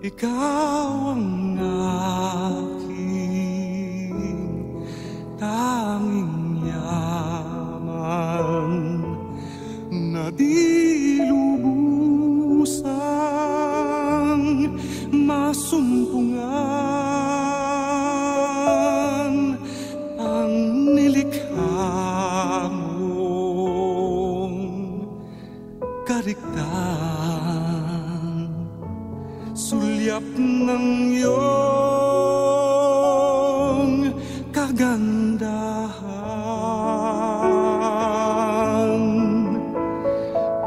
Ikaw ang aking tanging yaman na di lubusang masumpungan ang nilikha mong kariktan. Sulyap ng iyong kagandahan,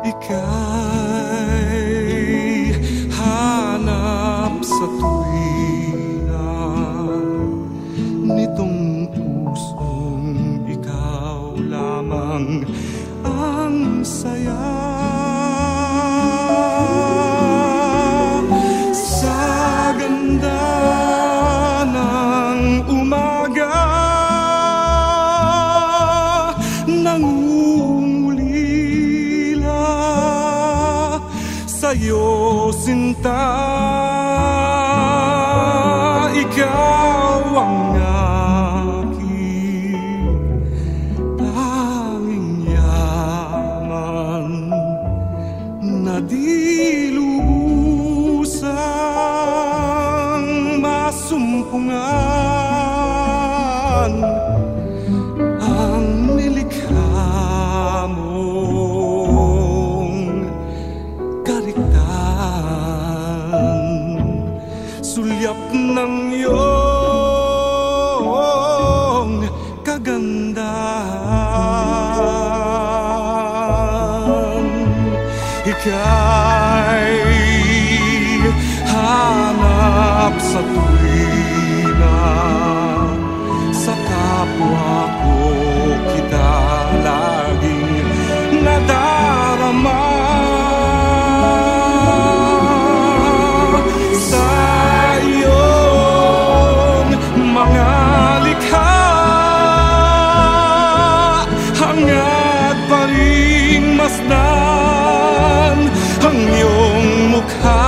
ika'y hanap sa tuwina nitong pusong ikaw lamang ang saya. Sa'yo sinta, ikaw ang aking tanging yaman na di lubusang masumpungan ang nilikha mong sulyap ng iyong kagandahan, ika'y hanap sa tuwina sa kapwa ko kita laging nadarama. Masdan ang iyong mukha.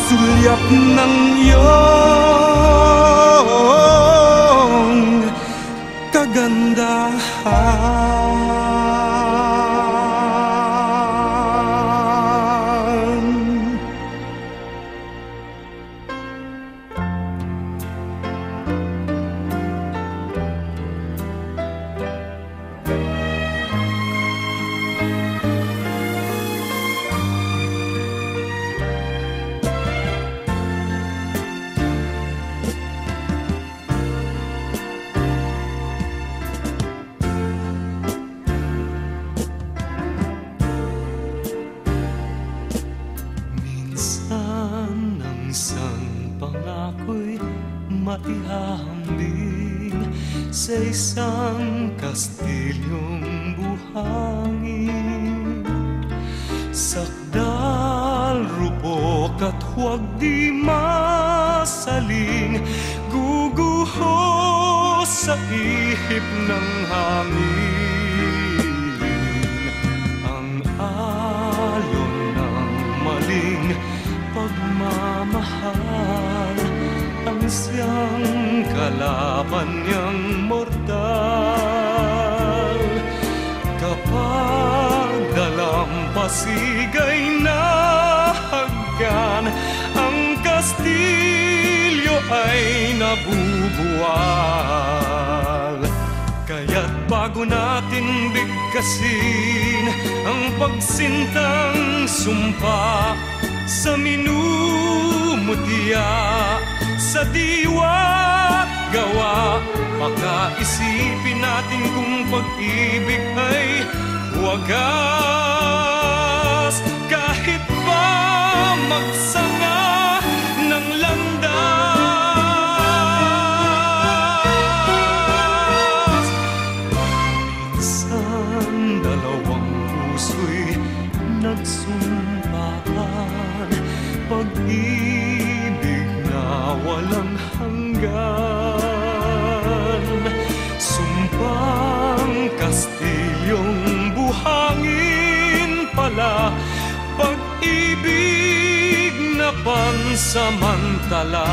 Sulyap ng iyong kagandahan. Isang pangako'y maihahambing sa isang kastilyong buhangin. Sakdal, rupok at huwag di masaling, guguho sa ihip ng hangin. Ang alon ng maling pagmamahal ang siyang kalaban niyang mortal. Kapag dalampasigay na haggan, ang kastilyo ay nabubuwal. Kaya't bago natin bigkasin ang pagsintang sumpa sa minumutya, sa diwa't gawa, pakaisipin natin kung pag-ibig ay wagas. Kahit pa magsanga ng landas. Minsan dalawang puso'y nagsumpaan, pag-ibig na walang hanggan. Sumpang Kastilyong buhangin pala, pag-ibig na pansamantala.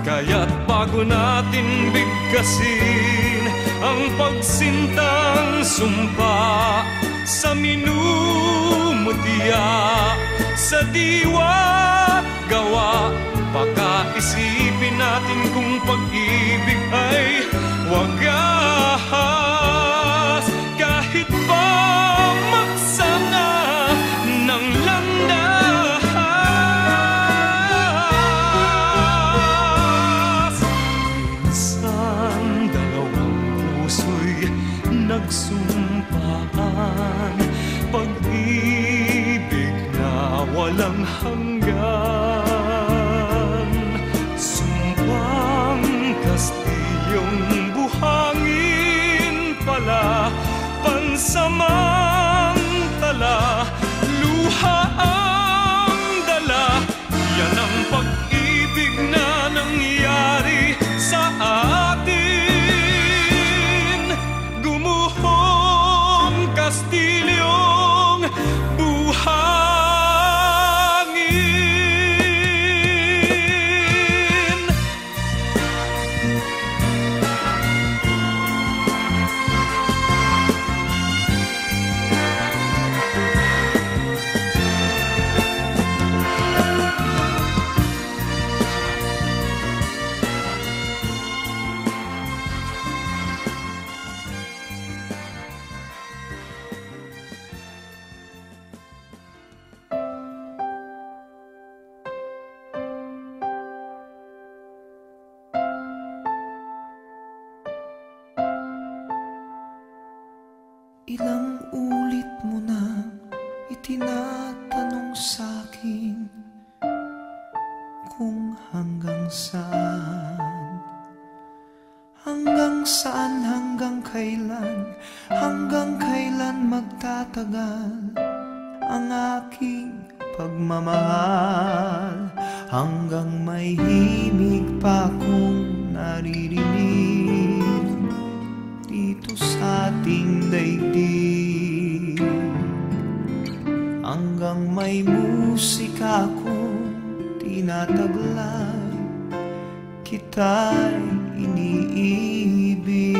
Kaya't bago natin bigkasin ang pagsintang sumpa sa minumutya, sa diwa gawa, pakaisipin natin kung pag-ibig ay wagas. Kahit pa magsanga ng landas. Minsan dalawang puso'y nagsumpaan, pag-ibig na walang hanggan. Sumpang Kastilyong buhangin pala, pansamantala. Luha ang dala, yan ang pag-ibig na nangyari sa atin. Gumuhong Kastilyong buhangin. Ilang ulit mo na itinatanong sa'kin kung hanggang saan, hanggang kailan magtatagal ang aking pagmamahal, hanggang may himig pa akong naririnig dito sa ating daigdig, hanggang may musika akong tinataglay, kita'y iniibig.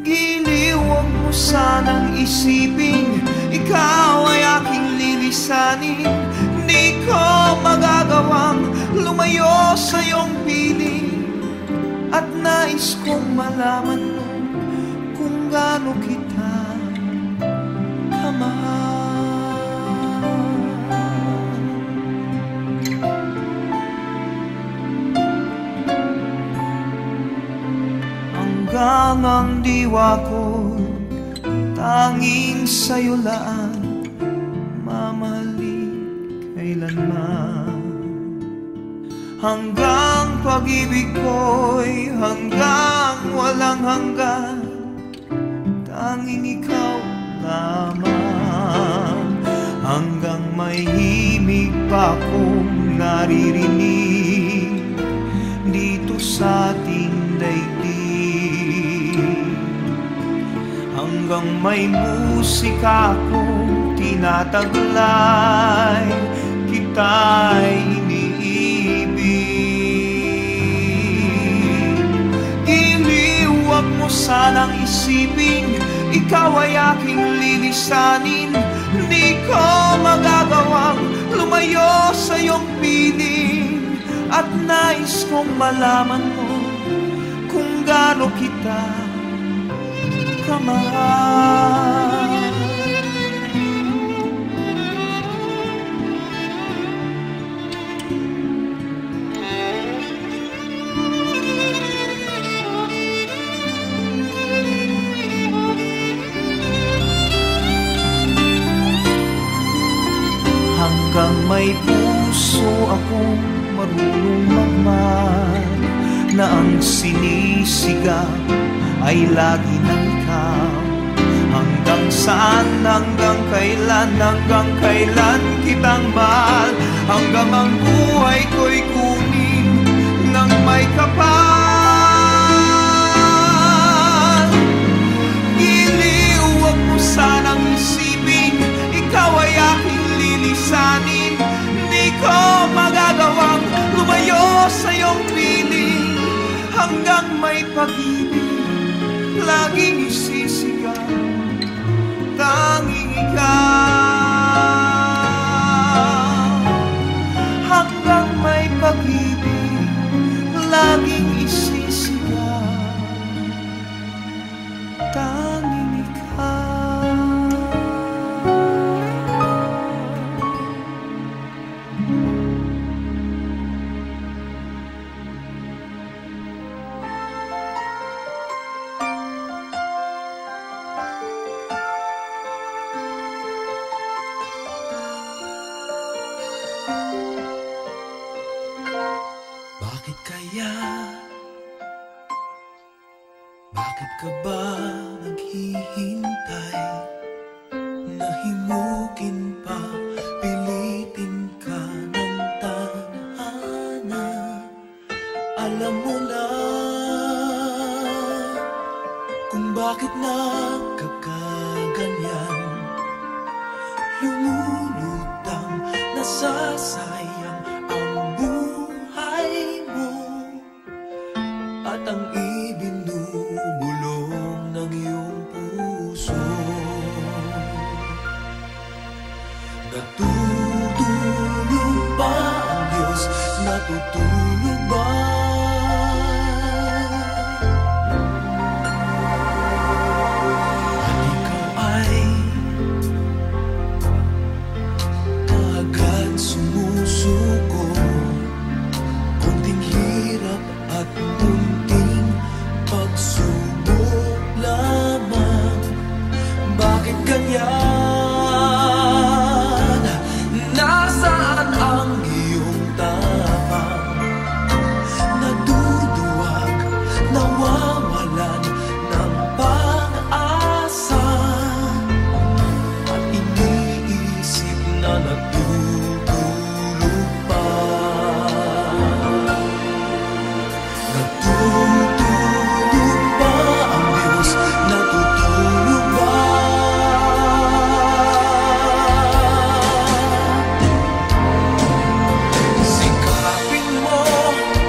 Giliw, huwag mo sanang isipin ikaw ay aking lilisanin. Di ko magagawang lumayo sa iyong piling, at nais kong malaman mo kung gaano kita kamahal. Hanggang ang diwa ko tanging sa'yo lang mamahalin kailanman. Hanggang pag-ibig ko'y hanggang walang hanggan, tanging ikaw lamang. Hanggang may himig pa akong naririnig dito sa ating daigdig, hanggang may musika akong tinataglay, kita'y iniibig. Giliw, huwag mo sanang isipin ikaw ay aking lilisanin. Di ko magagawang lumayo sa iyong piling, at nais kong malaman mo kung gaano kita kamahal. akong marunong magmahal, na ang sinisigaw ay lagi ng ikaw. Hanggang saan, hanggang kailan kitang mahal, hanggang ang buhay ko'y kunin ng may kapal. Giliw, huwag mo sanang isipin, ikaw ay aking lilisanin. Di ko magagawang lumayo sa iyong piling, hanggang may pag-ibig laging isisigaw, tanging ikaw. Hanggang may pag-ibig laging isisigaw, tanging ikaw. Bakit kaya? Bakit ka ba naghihintay? Nahimukin pa, pilitin ka ng tadhana. Alam mo na kung bakit nagkakaganyan. Lumulutang, nasasayang ang buhay mo, at ang ibinubulong ng iyong puso. Natutulog ba ang Diyos? Natutulog ba? At ikaw ay agad sumusuko, kunting hirap at munting pagsubok lamang. Bakit ganyan? Nasaan ang iyong tapang? Naduduwag, nawawalan ng pag-asa, at iniisip na natutulog pa. Natutulog ba ang Diyos? Natutulog ba? Sikapin mo,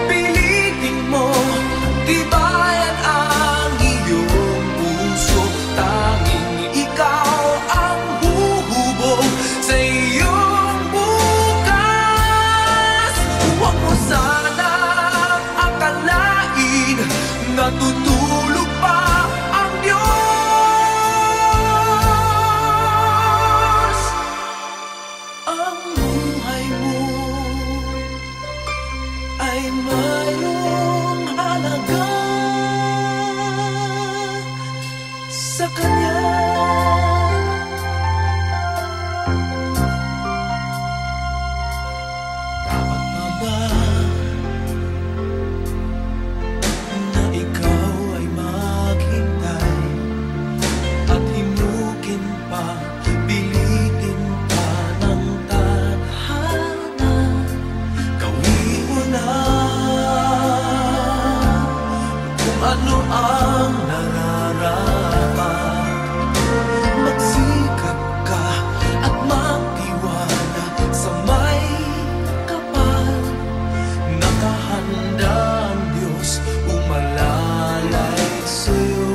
pilitin mo, tibayan ang iyong puso. Tanging ikaw ang huhubog sa iyong bukas. Huwag mo sanang akalain natutulog pa ang Diyos. Ang buhay mo ay mayroong halaga sa Kanya. Dapat pa ba na ikaw ay maghintay at himukin pa, pilitin pa ng tadhana? Gawin mo na kung ano ang nararapat. Magsikap ka at magtiwala sa may kapal. Nakahanda ang Diyos umalalay sa'yo.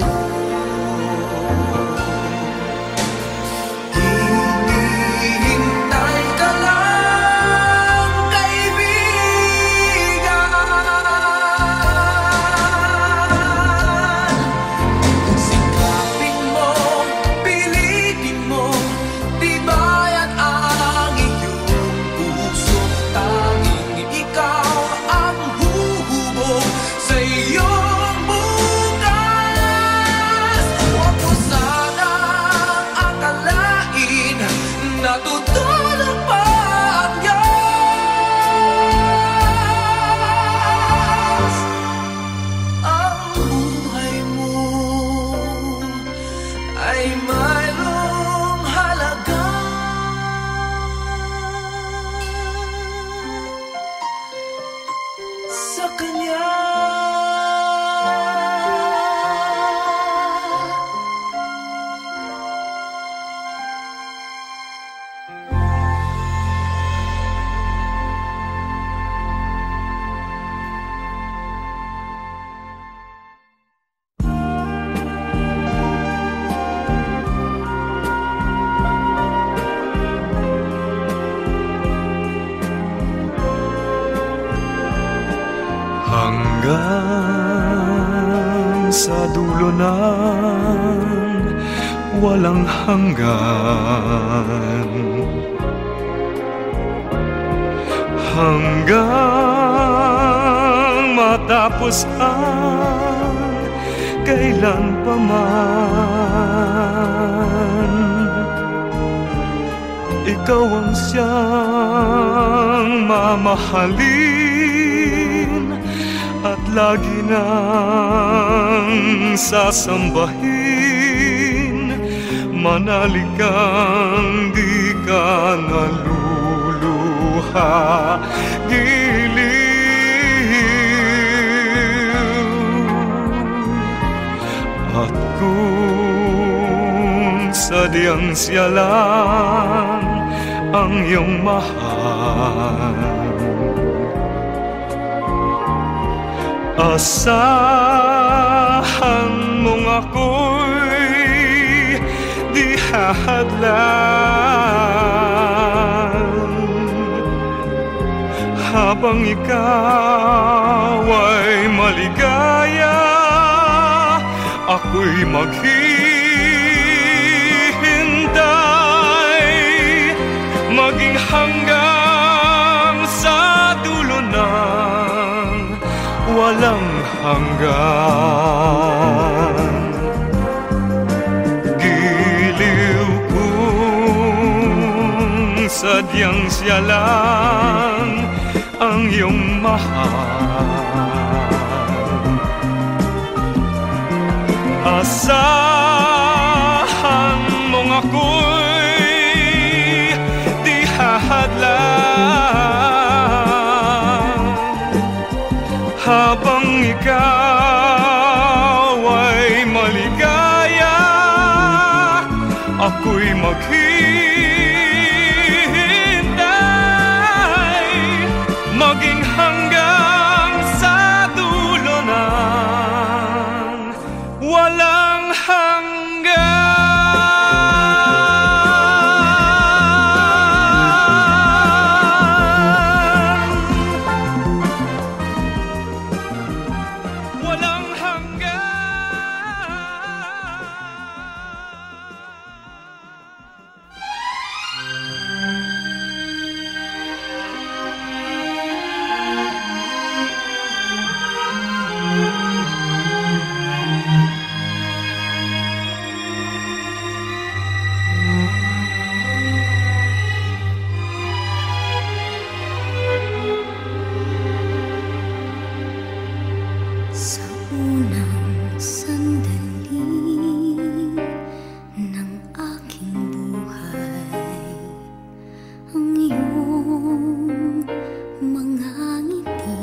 Hinihintay ka lang, kaibigan. Sikapin mo, pilitin mo, tibayan ang iyong puso. Tanging ikaw ang huhubog sa iyong bukas. Huwag mo sanang akalain natutulog pa ang Diyos. sa dulo ng walang hanggan, hanggang matapos ang kailan pa man. Ikaw ang siyang mamahalin at lagi nang sasambahin. Manalig kang di ka naluluha, giliw. At kung sadyang siya lang ang iyong mahal, asahan mong ako'y di hahadlan. Habang ikaw ay maligaya, ako'y maghihintay, maging hanggang sa dulo ng walang hanggan. Giliw kung sadyang siya lang ang iyong mahal, asahan mong ako'y di hahadlan. Habang ikaw ay maligaya, ako'y maghihintay, maging hanggang sa dulo ng walang hanggan. Walang hanggan. Sa unang sandali ng aking buhay, ang iyong mga ngiti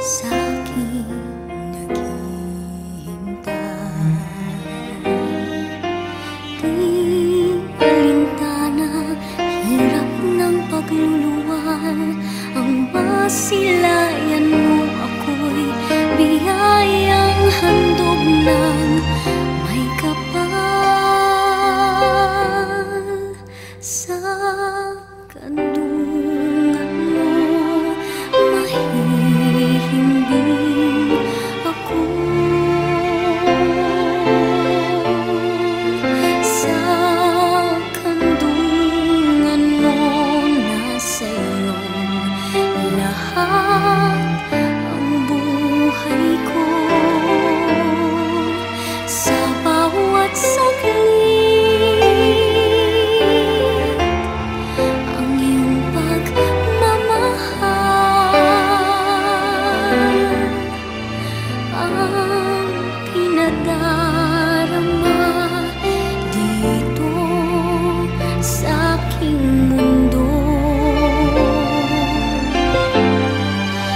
sa'king naghihintay. Di alintana, hirap ng pagluluwal, ang masilayan mo ako'y biyayang handog ng may kapal. Sa kandungan mo mahihimbing ako, sa kandungan mo nasa iyong lahat ang buhay ko. Sa bawat saglit, ang iyong pagmamahal ang pinadarama dito sa aking mundo.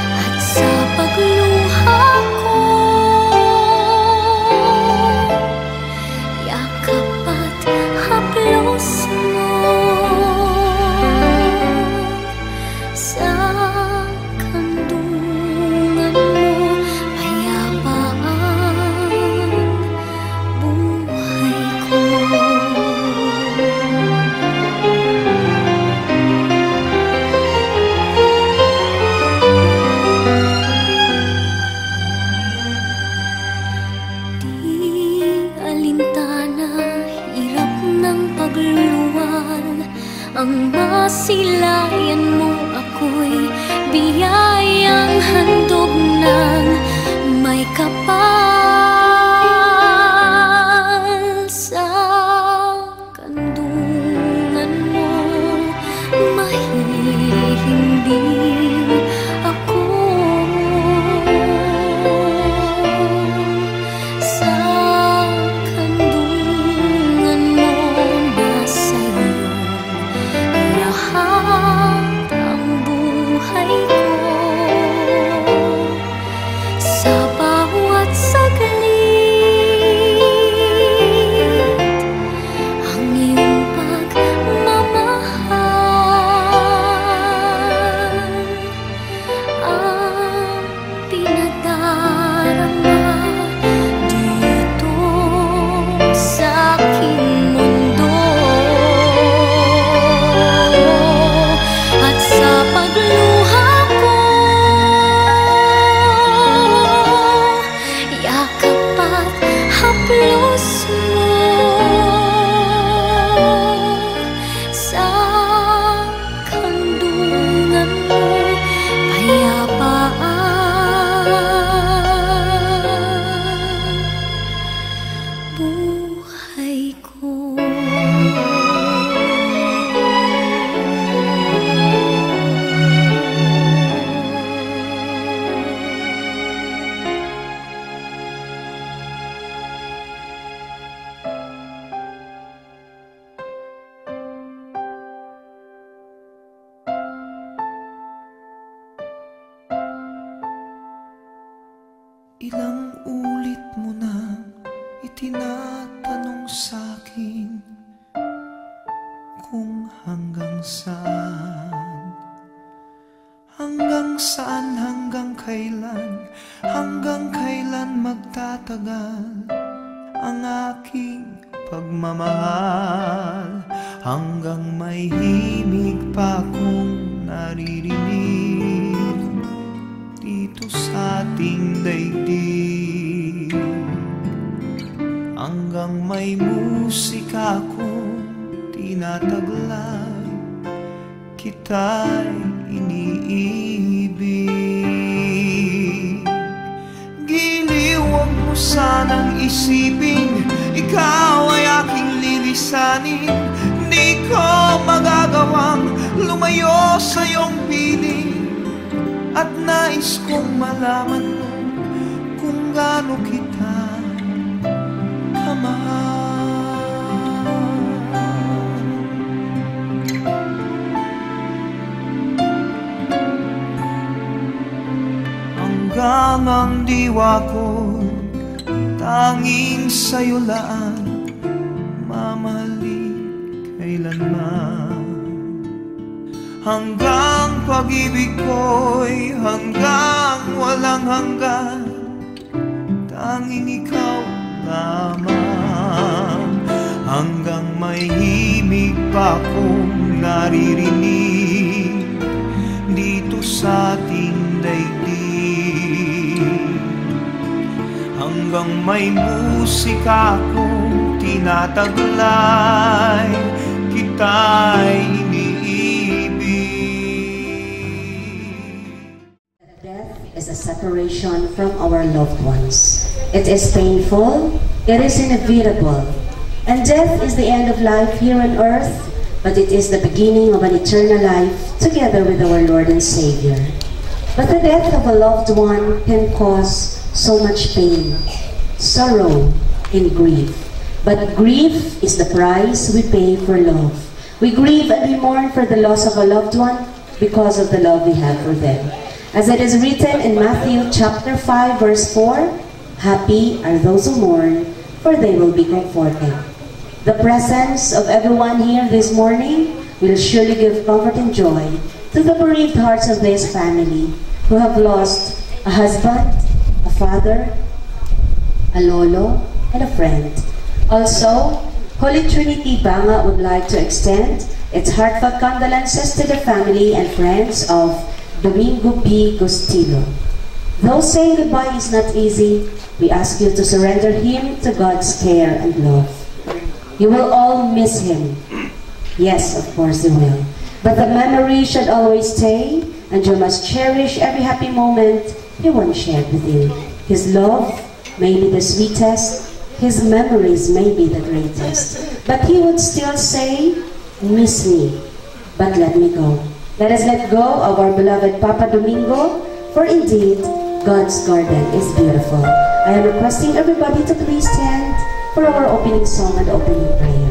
At sa pagluha ko, yakap at haplos mo. Sa kandungan mo, payapa ang buhay masilayan mo ako'y biyayang handog ng may kapal. Sa kandungan mo mahihimbing ako. Sa kandungan mo nasa'yo lahat ang buhay ko. Sa bawat saglit ang iyong pagmamahal ang pinadarama dito sa aking mundo. At sa pagluha ko, yakap at haplos mo. Sa kandungan mo payapaan buhay ko. Ilang ulit mo na itinatanong sa'kin kung hanggang saan, hanggang kailan magtatagal ang aking pagmamahal, hanggang may himig pa akong naririnig dito sa ating daigdig, hanggang may musika akong tinataglay, kita'y iniibig. Giliw, huwag mo sanang isipin ikaw ay aking lilisanin. Di ko magagawang lumayo sa iyong piling, at nais kong malaman mo kung gaano kita kamahal. Hanggang ang diwa ko tanging sa'yo laan, mamahalin kailanman. Hanggang pag-ibig ko'y hanggang walang hanggan, tanging ikaw lamang. Hanggang may himig pa akong naririnig dito sa ating daigdig, hanggang may musika akong tinataglay, kita'y is a separation from our loved ones. It is painful, it is inevitable, and death is the end of life here on earth, but it is the beginning of an eternal life together with our Lord and Savior. But the death of a loved one can cause so much pain, sorrow, and grief. But grief is the price we pay for love. We grieve and we mourn for the loss of a loved one because of the love we have for them. As it is written in Matthew chapter 5 verse 4, happy are those who mourn, for they will be comforted. The presence of everyone here this morning will surely give comfort and joy to the bereaved hearts of this family who have lost a husband, a father, a lolo, and a friend. Also, Holy Trinity Banga would like to extend its heartfelt condolences to the family and friends of Domingo P. Gustilo. Though saying goodbye is not easy, we ask you to surrender him to God's care and love. You will all miss him. Yes, of course you will. But the memory should always stay, and you must cherish every happy moment he once shared with you. His love may be the sweetest, his memories may be the greatest, but he would still say, miss me, but let me go. Let us let go of our beloved Papa Domingo, for indeed, God's garden is beautiful. I am requesting everybody to please stand for our opening song and opening prayer.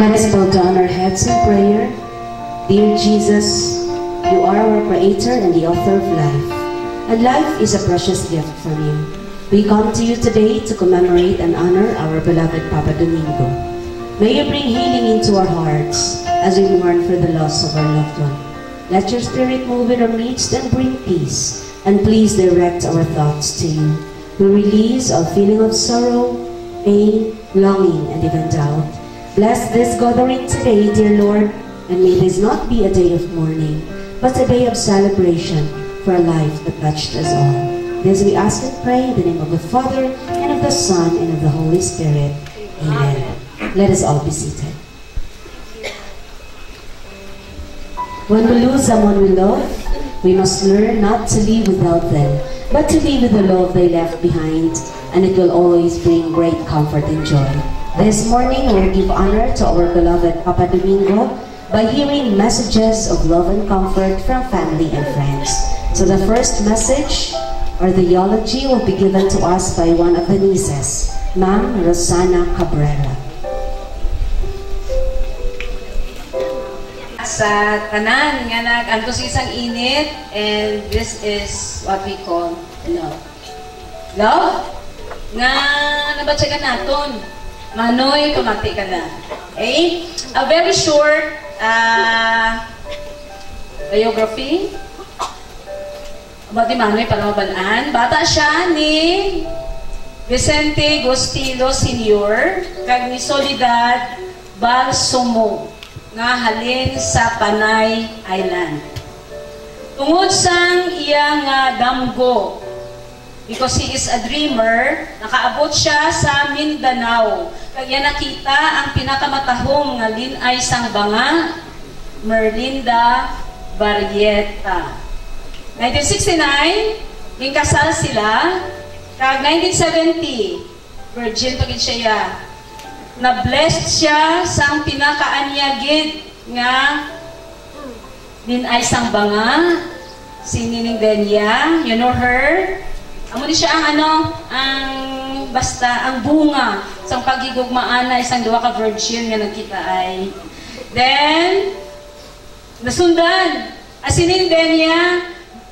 Let us bow down our heads in prayer. Dear Jesus, you are our Creator and the author of life, and life is a precious gift from you. We come to you today to commemorate and honor our beloved Papa Domingo. May you bring healing into our hearts as we mourn for the loss of our loved one. Let your Spirit move in our midst and bring peace, and please direct our thoughts to you. We release all feeling of sorrow, pain, longing, and even doubt. Bless this gathering today, dear Lord, and may this not be a day of mourning, but a day of celebration for a life that touched us all. This we ask and pray in the name of the Father, and of the Son, and of the Holy Spirit. Amen. Let us all be seated. When we lose someone we love, we must learn not to live without them, but to live with the love they left behind, and it will always bring great comfort and joy. This morning, we will give honor to our beloved Papa Domingo by hearing messages of love and comfort from family and friends. So the first message, or the eulogy, will be given to us by one of the nieces, Ma'am Rosana Cabrera. Sa tanan nga nag-antos isang init, and this is what we call love. Love? Nga nabatsa ka naton. Manoy, pamati ka na. Okay? A very short biography about ni Manoy para mabalaan. Bata siya ni Vicente Gostilo Sr. kag ni Soledad Balsomo nga halin sa Panay Island. Tungod sang iyang damgo because he is a dreamer, nakaabot siya sa Mindanao. Kaya nakita ang pinakamatahong nga linay sang banga, Merlinda Barrieta. 1969, ginkasal sila. Kag 1970, virgin pagid siya. Na-blessed siya sang pinakaanyagid nga linay sang banga, si Nining Denya. You know her? Amo ni siya ang basta ang bunga sang pagigugmaan na isang duwa ka virgin nga nagkita ay. Then nasundan si Nining Denya,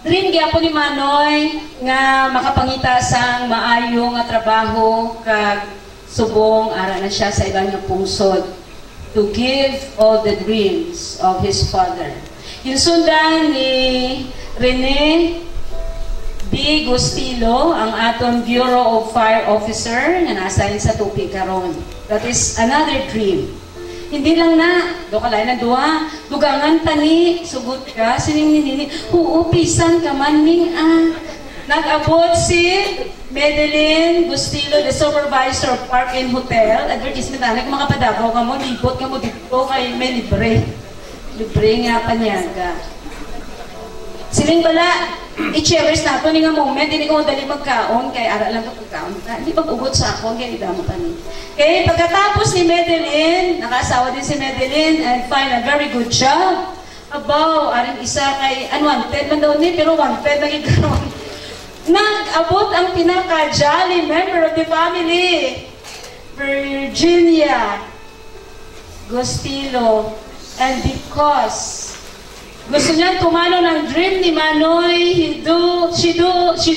dream gyapon ni Manoy nga makapangita sang maayo nga trabaho kag subong ara na siya sa ibang nga pungsod to give all the dreams of his father. Yung sundan ni Rene B. Gustilo, ang aton Bureau of Fire Officer na nasa sa tupig karon. That is another dream. Hindi lang na, do kalay na duha, dugangan tani, sugot ka, sining nini, huupisan ka man ning nag-abot si Madeline Gustilo, the supervisor of Park and Hotel. Advertisement na, kung makapadabaw ka mo, libot ka mo dito kay may libre. Libre nga panyaga. Siling bala, i-cherish na ito nga moment, hindi ko dali magkaon, kaya ara lang ito pagkaon. Hindi pag-ugot sa ako, kaya idamo pa ni. Okay, pagkatapos ni Madeline, nakasawa din si Madeline, and find a very good job. Abaw, aring isa kay unwanted man daw ni, pero wanted na ikaroon. Nag-abot ang pinaka-jolly member of the family, Virginia Gustilo. And because gusto niya tumano ng dream ni Manoy, she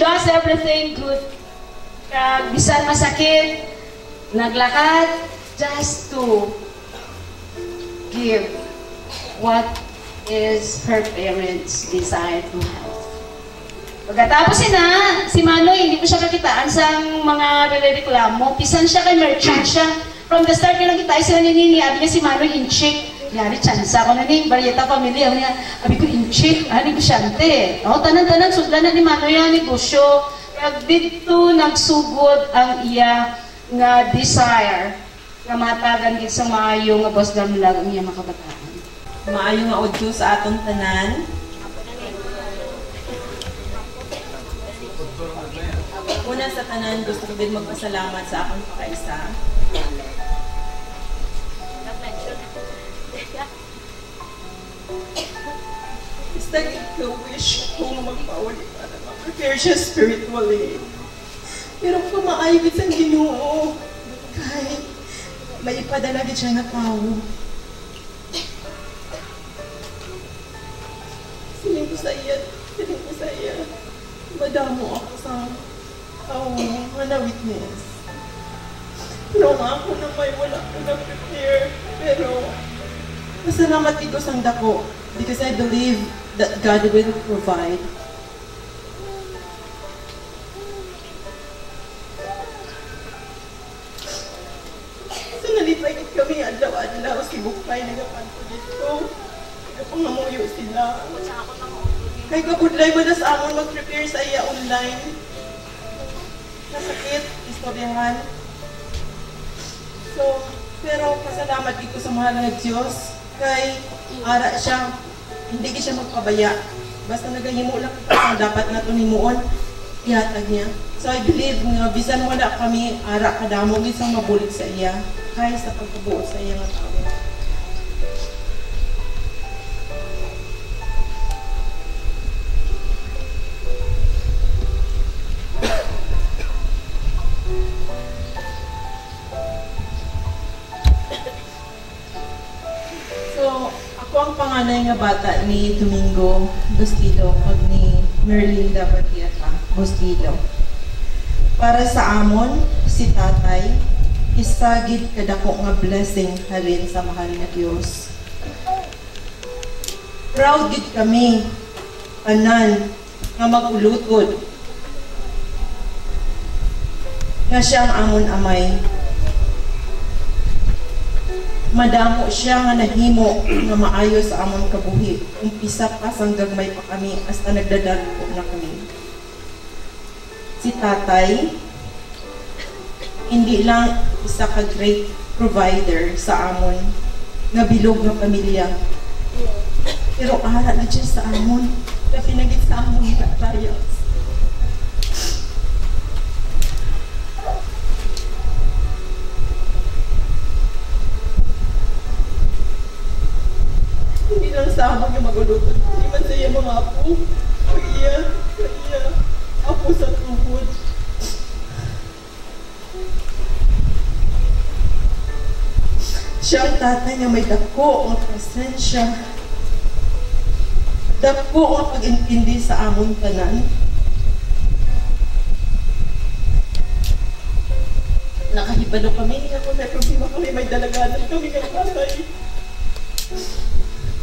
does everything good. Bisan masakit, naglakad just to give what is her parents' desire to have. Pagkatapos si Manoy, hindi ko siya kakitaan sa mga reklamo. Pisan siya kay merchant siya. From the start nilang kita, sila nininiyabi niya si Manoy in chick. Yari, tsansa ko na ni Barrieta family. Abi ko in chick, negosyante. Tanan-tanan, sudlan na ni Manoy ang negosyo. Kag dito nagsugod ang iya nga desire nga matagan gid sa maayo nga boss damlag ang iya makabataan. Maayo nga udto sa atong tanan. Una sa tanan, gusto ko din magpasalamat sa akong pakaisa. Basta wish ko magpauli para ma-prepare siya spiritually. Pero pamaayagit sa Ginoo, kahit may ipadala gid siya na tao. Siling ko sa iya, madamo ako sa na witness. Pero ako na may wala ko na prepare. Pero masalamat ito sang dako because I believe that God will provide. So nalipagit kami adlaw-adlaw si Bukay nagapanto dito. Nagapangamuyo sila. Kay kabudlay mo na sa amon mag-prepare sa iya online. Nasakit, istoryahan. So, pero pasalamat dito sa mahal na Diyos kay ara siya, hindi siya magpabaya. Basta nagahimo lang ang dapat na ito himuon, ihatag niya. So I believe nga, bisan wala kami ara kadamo isang mabulig sa iya, kay sa pagkabuo sa iya nga tao. Ang panganay nga bata ni Domingo Gustilo o ni Merlinda Barrieta Gustilo. Para sa amon, si tatay, isagid kadako nga blessing halin sa mahal na Diyos. Proud gid kami, tanan, nga magulutod, nga siya ang amon amay. Madamo siya nga nahimo nga maayo sa amon kabuhi. Umpisa pa sang gagmay pa kami hasta nagdadagpo na kami. Si tatay, hindi lang isa ka great provider sa amon nga bilog nga pamilya. Pero ara na dyan sa amon, na pinagit sa amon nga trials. Hindi lang sa amon yung magulutan, hindi man sa iya mga apo. Iya, apo sa tuhod. Siya ang tatay nga may dako ang presensya. Dako ang pag-intindi sa amon tanan. Nakahibalo kami, ako may problema kami, may dalaganan kami ng tatay.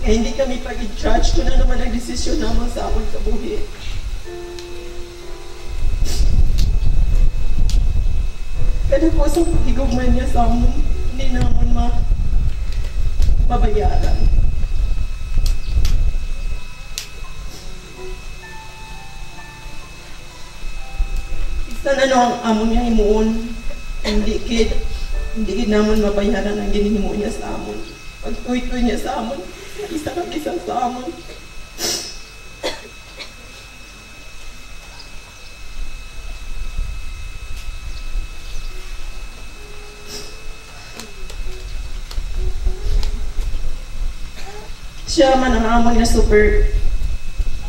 Kaya hindi kami pag-judge kung ano naman ang desisyon naman sa amon kabuhi. Kada po sa pagigugman niya sa amon, hindi naman mabayaran. Isa na ang amon niya himuon, hindi kid naman mabayaran ang ginihimuon niya sa amon. Pagtuy-tuy niya sa amon, isa kang isa sa amon. Siya man ang amon niya super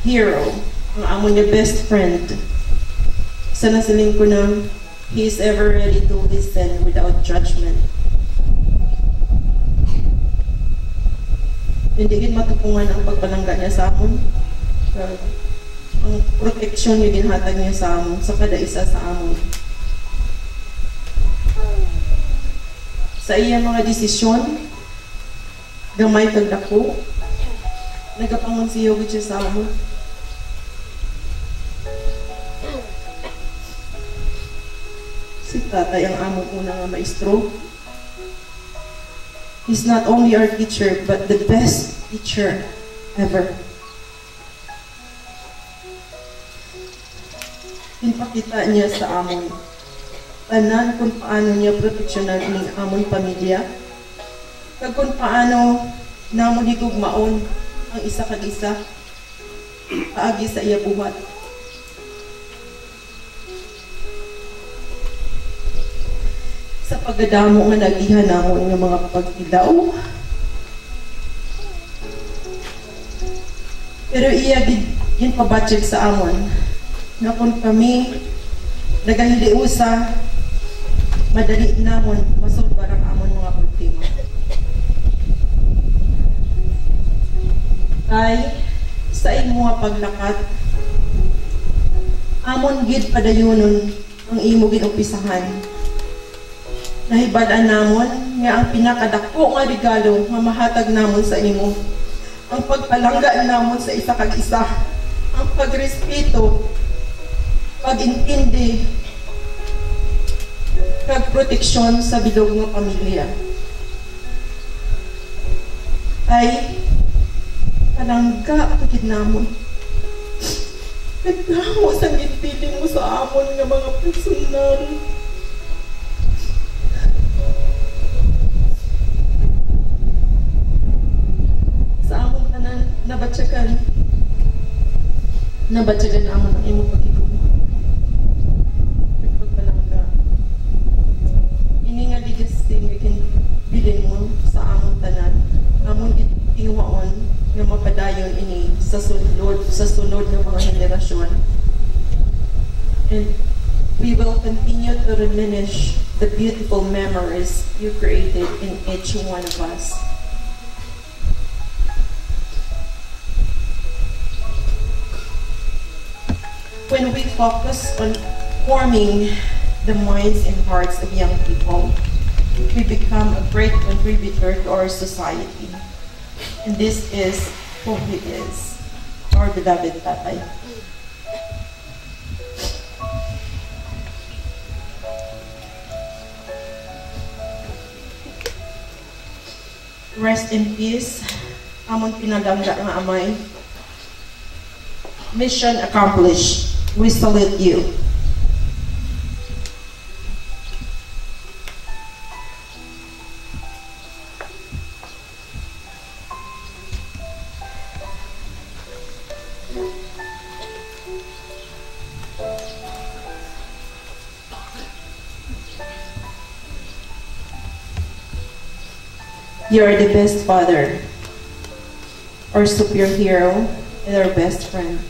hero, ang amon niya best friend. Sana siling ko na he is ever ready to listen without judgment. Hindi gid matupungan ang pagpalangga niya sa amon. Ang proteksyon yung ginhatag niya sa amon, sa kada isa sa amon. Sa iyang mga desisyon, gamay kag dako, nagapangonsiyo gid siya sa amon. Si tatay ang among unang nga maestro. He's not only our teacher, but the best teacher ever. Pinpakita niya sa amon tanan kung paano niya proteksyonan ning amon pamilya, kag kung paano namon higugmaon ang isa kag isa paagi sa iya buhat. Sa pagdamo nga nagihan namon nga mga pagtilaw, pero iya gid pabatsyag sa amon na kung kami nagahiliusa, madali namon masolbar ang amon mga problema. Kay sa imo nga paglakat, amon gid padayonon ang imo ginupisahan. Nahibalaan namon nga ang pinakadako nga regalo nga mahatag namon sa imo, ang pagpalangga namon sa isa kag isa, ang pagrespeto, pag-intindi, kag proteksyon sa bilog nga pamilya. Ay palangga pagid namon. Nagdamo sa gitpiling mo sa amon nga mga personal. Nabatyagan naman ang imo pagigugma. Pagpalangga. Ini nga ligasing nga bilin mo sa among tanan. Amon itiwaon nga mapadayon ini sa sunod ng mga henerasyon. And we will continue to reminisce the beautiful memories you created in each one of us. When we focus on forming the minds and hearts of young people, we become a great contributor to our society. And this is who he is, our beloved tatay. Rest in peace, amon pinalangga nga amay. Mission accomplished. We salute you. You are the best father, our superhero, and our best friend.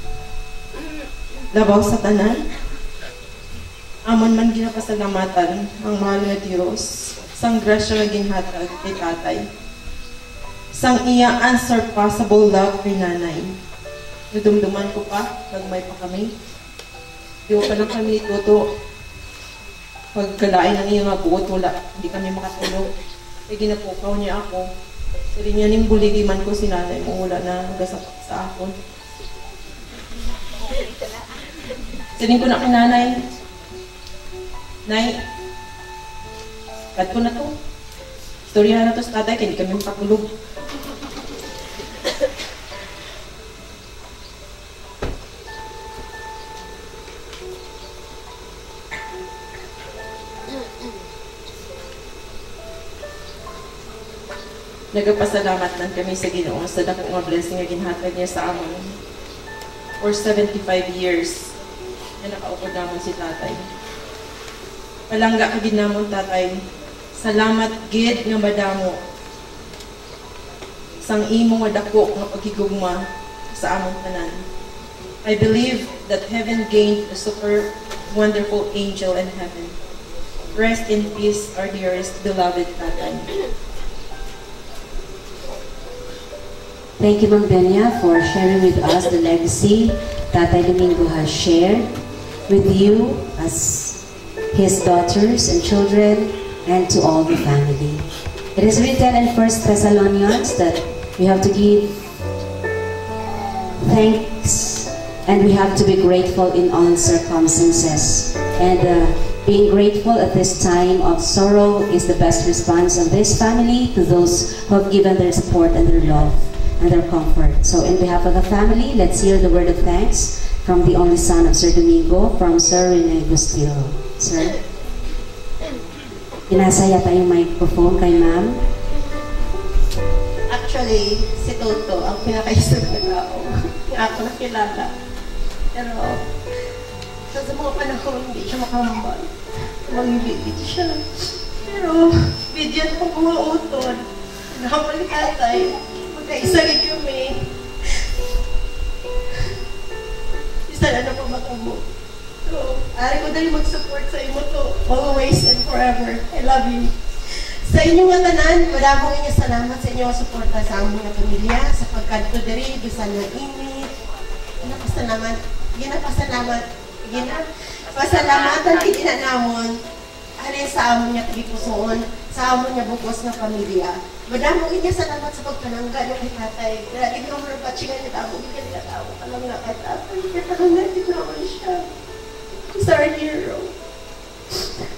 Labaw sa tanan, amon man ginapasalamatan ang mahal nga Dios sang grasya nga ginhatag kay tatay. Sang iya unsurpassable love kay nanay. Nadumduman ko pa, nagmay pa kami. Di pa lang kami ituto. Pagkalain ng iyang buot, wala. Hindi kami makatulog. Kaya ginapukaw niya ako. Kasi niya ning buligiman ko si nanay mo, wala na nagasapak sa akon. Sining ko na kay nanay. Nay, kat ko na to. Istoryahan na to sa tatay, kaya hindi kami makatulog. Nagapasalamat man kami sa Ginoo sa dakong nga blessing nga ginhatag niya sa amon. For 75 years na nakaupod namon si tatay. Palangga ka ginamon tatay. Salamat gid nga madamo. Sang imo nga dako nga paghigugma sa amon tanan. I believe that heaven gained a super wonderful angel in heaven. Rest in peace, our dearest beloved tatay. Thank you, Ma'am Benya, for sharing with us the legacy Tatay Domingo has shared with you as his daughters and children and to all the family. It is written in 1 Thessalonians that we have to give thanks and we have to be grateful in all circumstances. And being grateful at this time of sorrow is the best response of this family to those who have given their support and their love and their comfort. So in behalf of the family, let's hear the word of thanks from the only son of Sir Domingo, from Sir Rene Gustil. Sir, inasaya tayong microphone kay ma'am. Actually, si Toto ang pinakaisip na tao. Hindi ako nakilala. Pero, sa mga panahon, hindi siya makahambal. Mag-ibigit siya. Pero, bigyan ko mga utod. Nakapalik tatay. Magkaisagit kami. Isa na na po matubo. So, ari ko dali mag-support sa imo to. Always and forever. I love you. Sa inyong tanan, madamong inyo salamat sa inyong suporta sa among mga pamilya, sa pagkanto diri, bisan ng init. Ginapasalamat. Pasalamatan din na namon. Alin sa among niya tigipusoon, sa among niya bukos ng pamilya. Madamong inyo salamat sa pagpanangga ng kay tatay. Dahil ikaw mo rin patsingan niya tamo, hindi ka tamo. Alam na kay tatay, kaya hindi ko naman siya. He's our hero.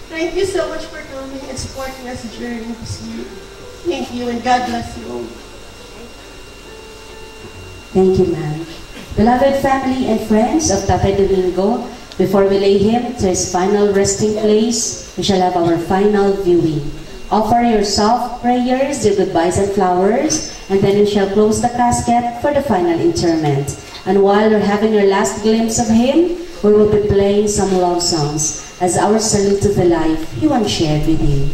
Thank you so much for coming and supporting us during this year. Thank you and God bless you all. Thank you, ma'am. Beloved family and friends of Tatay Domingo, before we lay him to his final resting place, we shall have our final viewing. Offer your soft prayers, your goodbyes and flowers, and then we shall close the casket for the final interment. And while you're having your last glimpse of him, we will be playing some love songs as our salute to the life he once shared with you.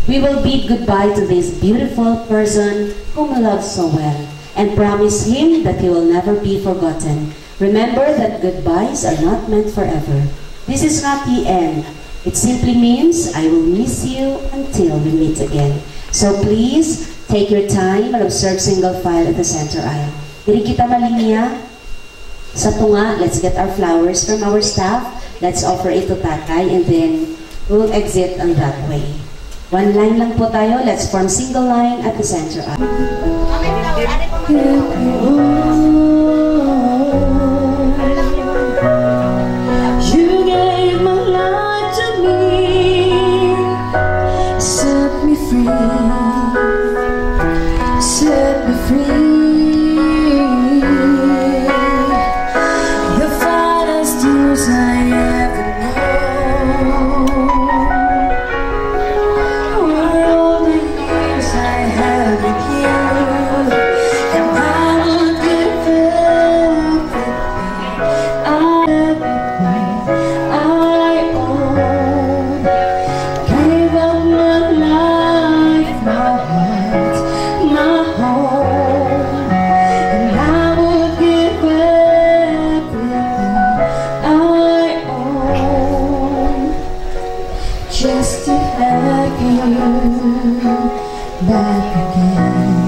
We will bid goodbye to this beautiful person whom we love so well and promise him that he will never be forgotten. Remember that goodbyes are not meant forever. This is not the end. It simply means I will miss you until we meet again. So please, take your time and observe single file at the center aisle. Diri kita malinya. Sa tunga, let's get our flowers from our staff. Let's offer it to Tatay and then we'll exit on that way. One line lang po tayo. Let's form single line at the center aisle. You gave my life to me, set me free. The finest years I ever known were all the years I had with you, and I would give just to have you back again.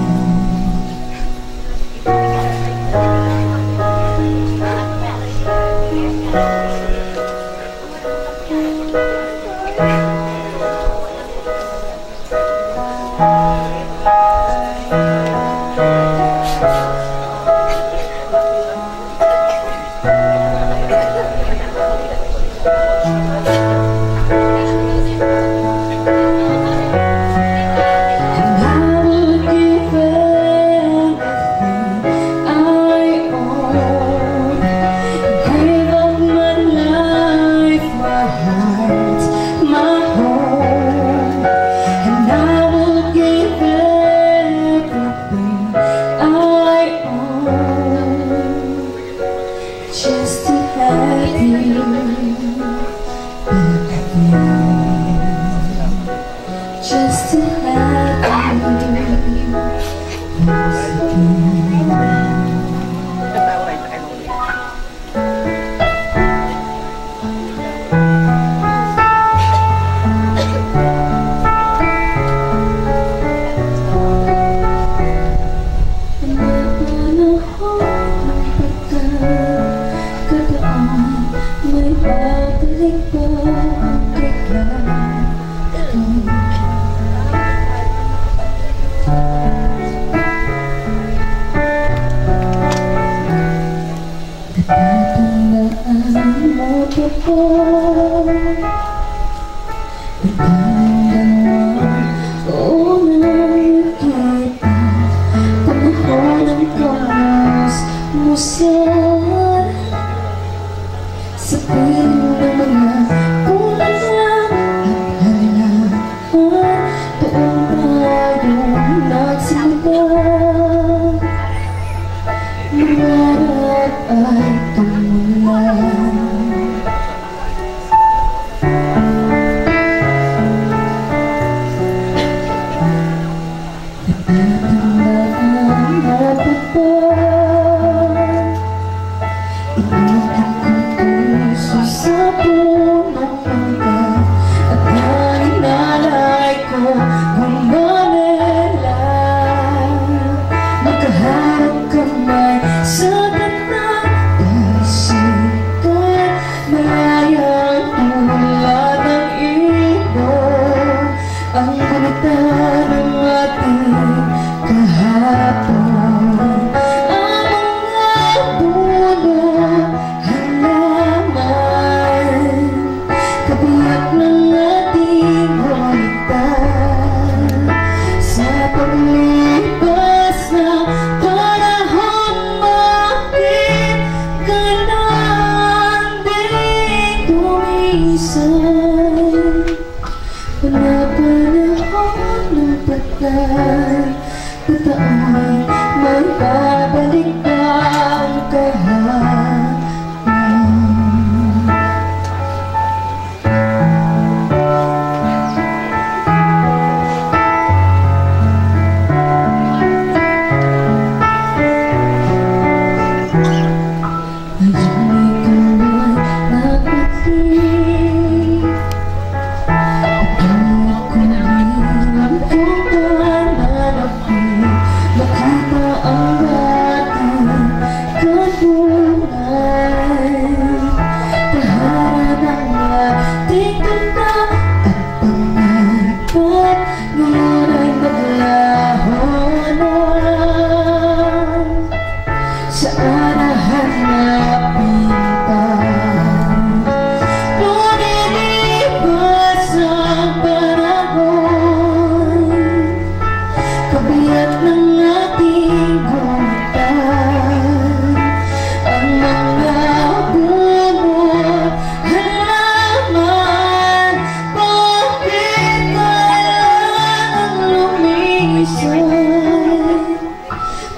Just to have you back again. Just to have you once again. May babalik ba ang bigla ito? Natatandaan mo ba po? Nagdamdaman o nakikita panahon ng pangos mo sa piling ng mga kulang lang at halaman doon tayong nagsimula. Mangarap ay tumulan. Natatandaan mo ba po? Sa punong mangga at ang inalay ko kung Manila. Magkaharap kamay sa ganda dahil sikat malayang tulad ng ibon. Ang ganda ng ating kahapon. Ang mga puno kabiyak ng ating bulitan sa paglipas na panahon. Bakit ganang din tumisan? Panapanahon ng patay, tatao'y may babalik ka ang kahapon.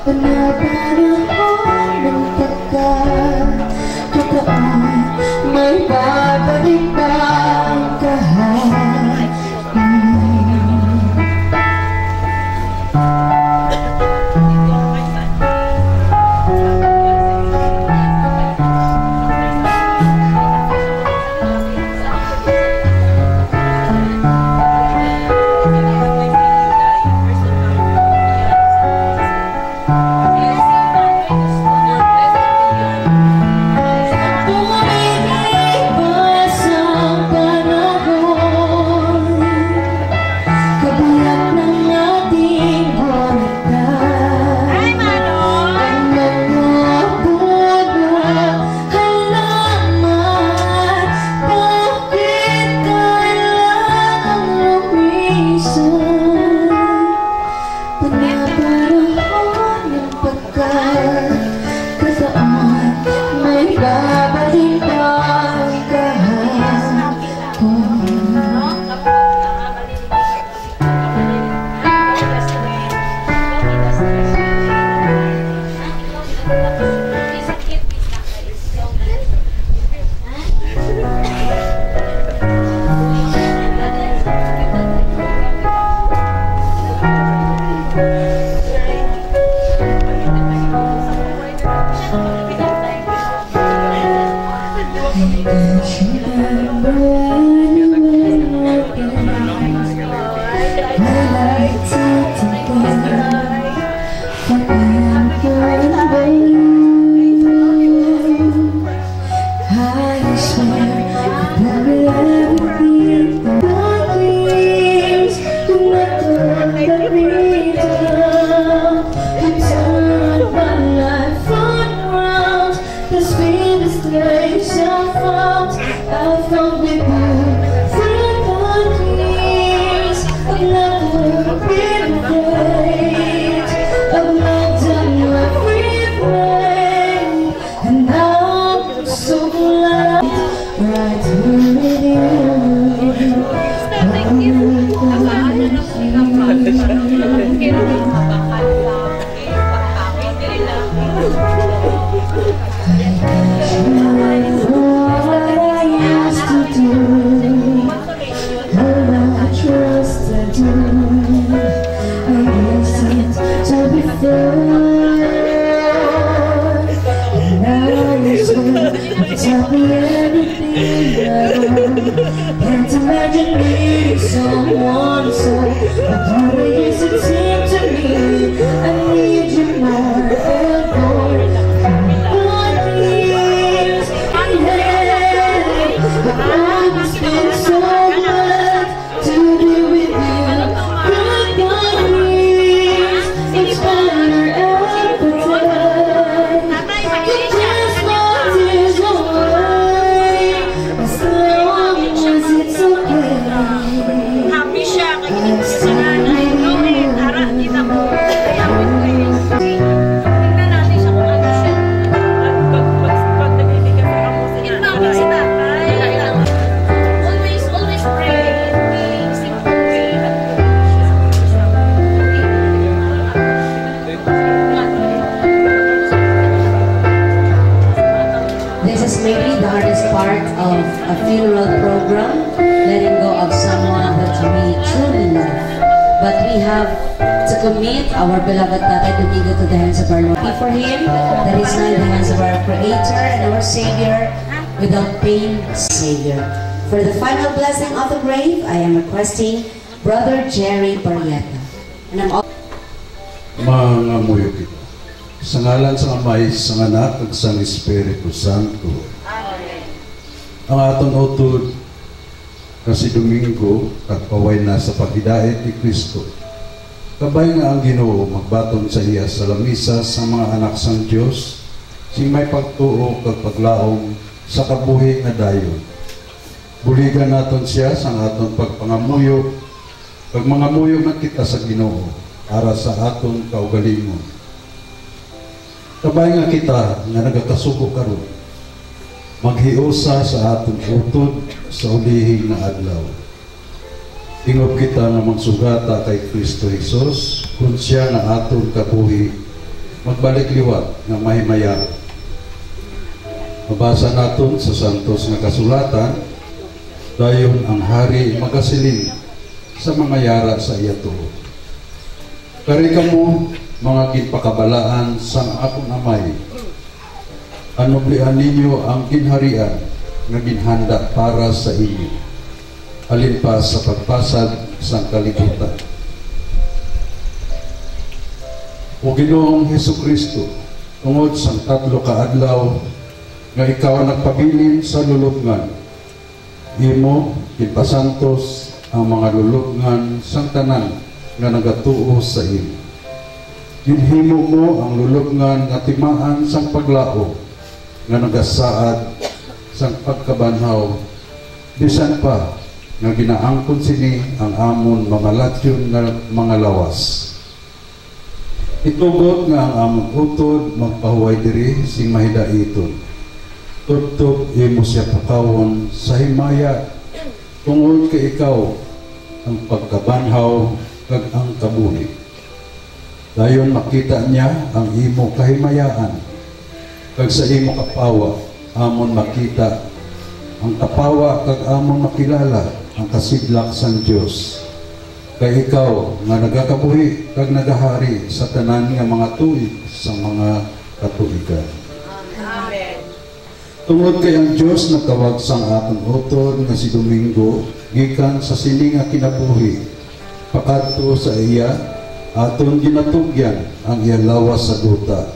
Panapanahon ng pagkakataon, may babalik ba ang kahapon? do, all I trust I do. I listened to before, and I was with tell me anything at all. Can't imagine needing someone so, but how is it seem to me I need you more and more. Maybe the hardest part of a funeral program, letting go of someone that we truly love. But we have to commit our beloved Tatay Domingo to the hands of our Lord. For him, that is now in the hands of our Creator and our Savior, without pain, Savior. For the final blessing of the grave, I am requesting Brother Jerry Barrieta. And I'm all Mangamuyo kita. Sa ngalan sa Amay, sa Anak, ug sa Espiritu Santo. Amen. Ang aton utod kasi Domingo kagpaway na sa paghidaet ni Kristo. Kabay nga ang Ginoo magbaton sa iya sa lamisa sa mga anak sang Dios, sing may pagtuo kag paglaom sa kabuhi nga dayon. Buligan naton siya sa aton pagpangamuyo, kag mangamuyo na kita sa Ginoo para sa aton kaugalingon. Kabay nga kita nga nagakasugo karon, maghiusa sa aton utod sa ulihing na adlaw. Tingog kita nga magsugata kay Kristo Jesus, kung siya nga aton kabuhi magbalik liwat nga mahimaya. Mabasa naton sa santos nga kasulatan, dayon ang hari magasiling sa mga yara sa iya tuo. Kari kamo mga ginpakabalaan sang akong Amay, anublian ninyo ang ginharian nga ginhanda para sa inyo, alin pa sa pagpasad sang kalibutan. O Ginoong Hesukristo, tungod sang 3 ka adlaw nga ikaw nagpabilin sa lulubngan, imo ginpasantos ang mga lulubngan sang tanan nga nagatuo sa imo. Ginhimo mo ang lulubngan nga timaan sang paglao nga nagasaad sang pagkabanhaw, bisan pa nga ginaangkon sini ang amon mamalatyon nga mga lawas. Itugot nga ang amon utod magpahuway diri sing mahidaiton. Tubtub imo siya pakawon sa himaya, tungod kay ikaw ang pagkabanhaw kag ang kabuhi. Dayon makita niya ang imo kahimayaan, kag sa imo kapawa amon makita ang kapawa, kag amon makilala ang kasidlak sang Dios. Kay ikaw nga nagakabuhi kag nagahari sa tanan nga mga tuig sa mga katuigan. Amen. Tungod kay ang Dios nagtawag sang aton utod nga si Domingo gikan sa sini nga kinabuhi, pakadto sa iya aton ginatugyan ang iya lawas sa duta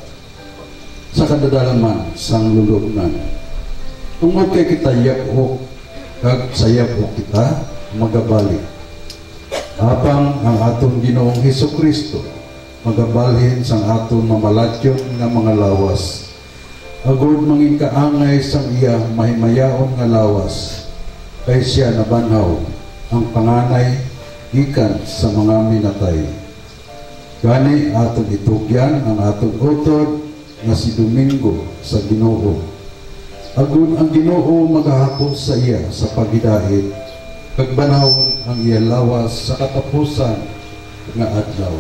sa kadadalaman sang lulubnan. Tungod kay kita yakok kag sayako kita magabalik, apang ang aton Ginoong Hesukristo magabalhin sang aton mamalatyon nga mga lawas, agud mangin kaangay sang iya mahimayaon nga lawas, kay siya nabanhaw ang panganay gikan sa mga minatay. Gani aton itugyan ang aton utod nga si Domingo sa Ginoo. Agun ang Ginoo magahapon sa iya sa paghidaet, kag banhawon ang iya lawas sa katapusan nga adlaw.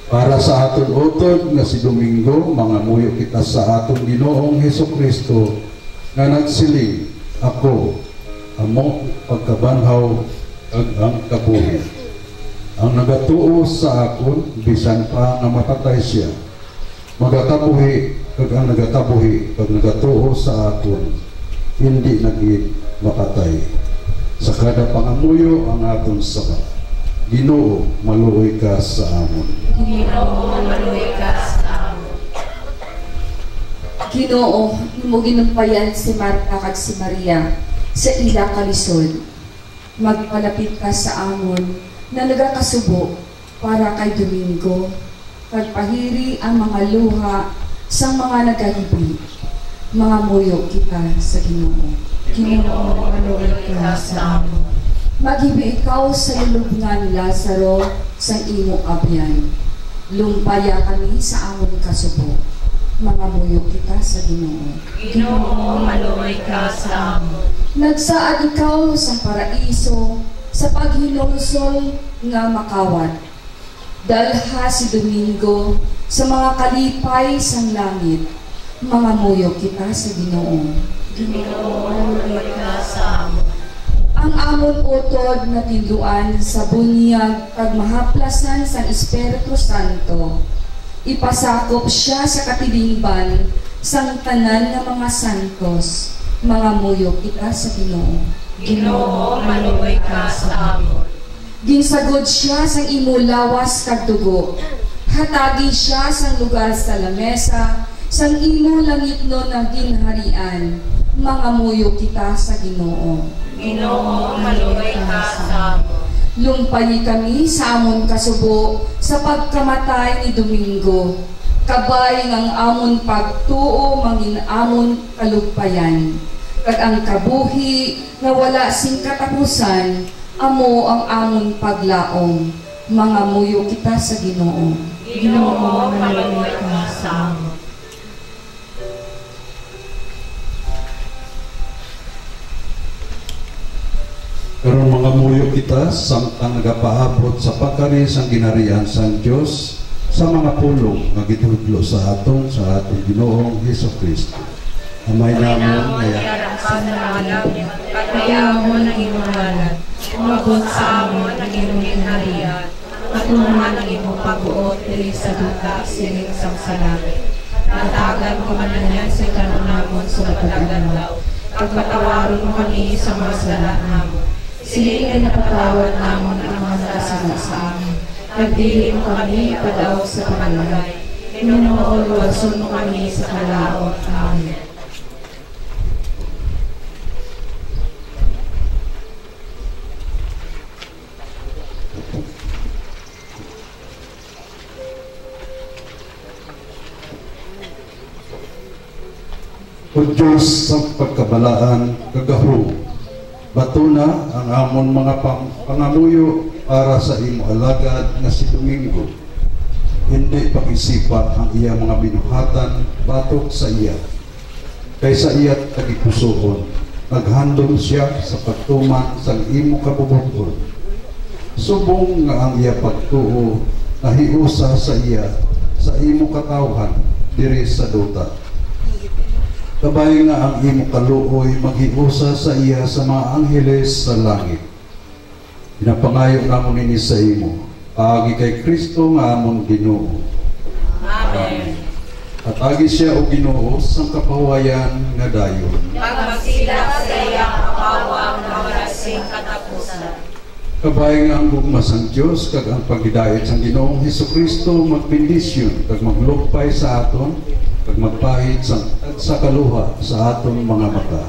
Para sa aton utod nga si Domingo, mangamuyo kita sa aton Ginoong Hesukristo nga nagsiling, ako amo pagkabanhaw ag ang kabuhi. Ang nagatuo sa akon bisan pa nga matatay siya, magakabuhi kag ang nagakabuhi kag nagatuo sa akon hindi naging makatay. Sa kada pangamuyo ang aton saka, Ginoo maluoy ka sa amon. Ginoo maluoy ka sa amon. Ginoo imo ginumpayan si Marta kag si Maria sa ila kalisod. Magpalapit ka sa amon na nagakasubo para kay Domingo. Pagpahiri ang mga luha sa mga nagahibi. Mga muyo kita sa Ginoo. Ginoo maluoy ka sa amon. Maghibi ikaw sa lulubngan ni Lazaro sa imong abyan. Lumpaya kami sa amon kasubo. Mga muyo kita sa Ginoo. Ginoo maluoy ka sa amon. Nagsaad ikaw sa paraiso sa paghinulsol nga makawat. Dalha si Domingo sa mga kalipay sang langit. Mga muyo kita sa Ginoo. Ginoo maluoy ka sa amon. Ang amon utod na tinduan sa bunyag kag mahaplasan sang Espiritu Santo. Ipasakop siya sa katilingban sang tanan nga mga santos. Mga muyo kita sa Ginoo. Ginoo maluoy ka sa amon. Ginsagod siya sang imo lawas kag dugo. Hatagi siya sang lugar sa lamesa sang imo langitno na ginharian. Mga muyo kita sa Ginoo. Ginoo maluoy ka sa amon. Lumpayi kami sa amon kasubo sa pagkamatay ni Domingo. Kabay ng amon pagtuo mangin amon kalugpayan. Kag ang kabuhi na wala sing katapusan, amo ang amon paglaom. Mga muyo kita sa Ginoo. Ginoo maluoy ka sa amon. Pero mga muyo kita samtang nagapaabot sa pagkari sang ginarian sang Dios sa mga pulong nga gitudlo sa aton Ginoong Hesukristo. Amay namon nga sa nalangit, kaya mo nang imuhalan, umabot sa amon ang imong ginharian, matuman ang imong pagbuot diri sa duta sining samsalangit. Natagan ko man yan sa kanunamon sa pagdadalaw, pagpatawaron mo kami sa mga sala namon. Sili ay napatawad namon ang mga nakasala sa amin. Nagdili mo kami padaog sa pangalagay. Ginoo, luwason mo kami sa kalaot. Amen. O Diyos sa pagkabalaan kagahong, bato na ang amon mga pangamuyo para sa imo alagad nga si Domingo. Hindi pag-isipa ang iya mga binuhatan batok sa iya. Kaysa iya't tagipusoon, naghandom siya sa pagtuman sa imo kabubuton. Subong nga ang iya pagtuo nahiusa sa iya sa imo katawhan diri sa duta. Kabay nga ang imo kaluoy maghiusa sa iya sa mga angheles sa langit. Pinapangayo namon ini sa imo, agi kay Kristo nga amon Ginoo. Amen. At agi siya o Ginoo sang kapawayan nga dayon. Pagmasilak sa iyang kapawang na wala sing katapusan. Kabay nga ang gugma sang Dios kag ang pagidayet sang Ginoong Hesukristo magbendisyon kag maglupay sa aton kag magpahid sa kaluha sa aton mga mata.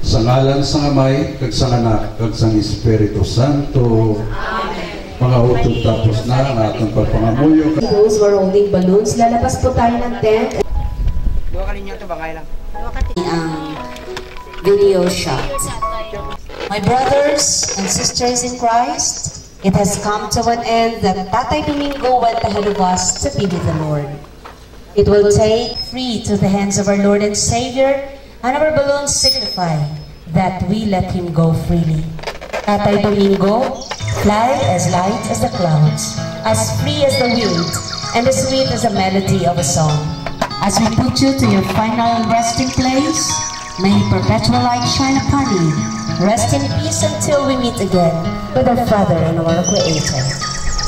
Sa ngalan sa Amay kag sa Anak kag sa Espiritu Santo. Amen. Mga utod tapos na ang atong pagpangamuyo. Those were holding balloons. Lalabas po tayo ng tent. Video shot. My brothers and sisters in Christ, it has come to an end that Tatay Domingo went ahead of us to be with the Lord. It will take free to the hands of our Lord and Savior, and our balloons signify that we let Him go freely. Tatay Domingo, fly as light as the clouds, as free as the wind, and as sweet as the melody of a song. As we put you to your final resting place, May perpetual light shine upon you. Rest in peace until we meet again with our Father and our Creator.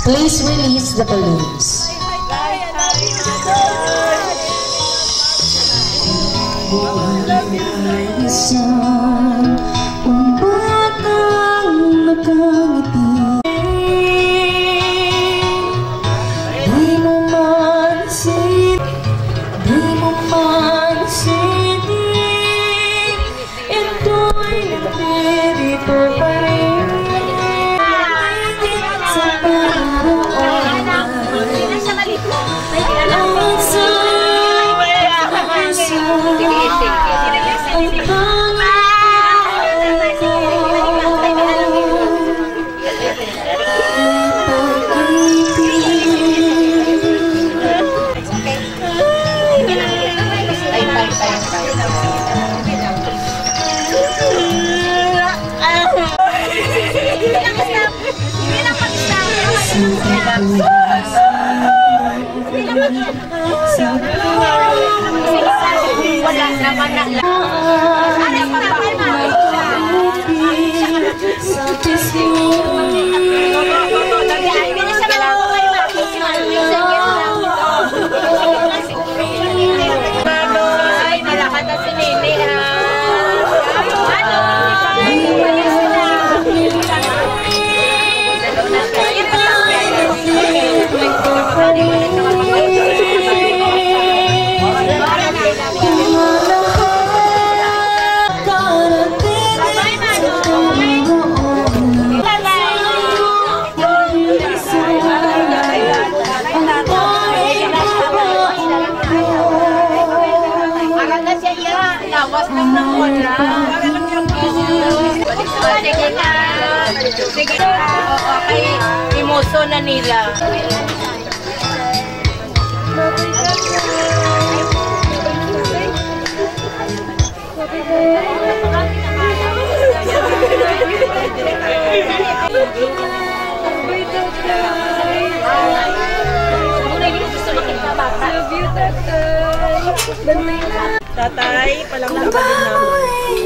Please release the balloons. Wala naman na ay malakas na si Nene lawas lang ng wala. Sige na. Sige na. Okay. Imoso na nila. Tatay, palang nakabin namin.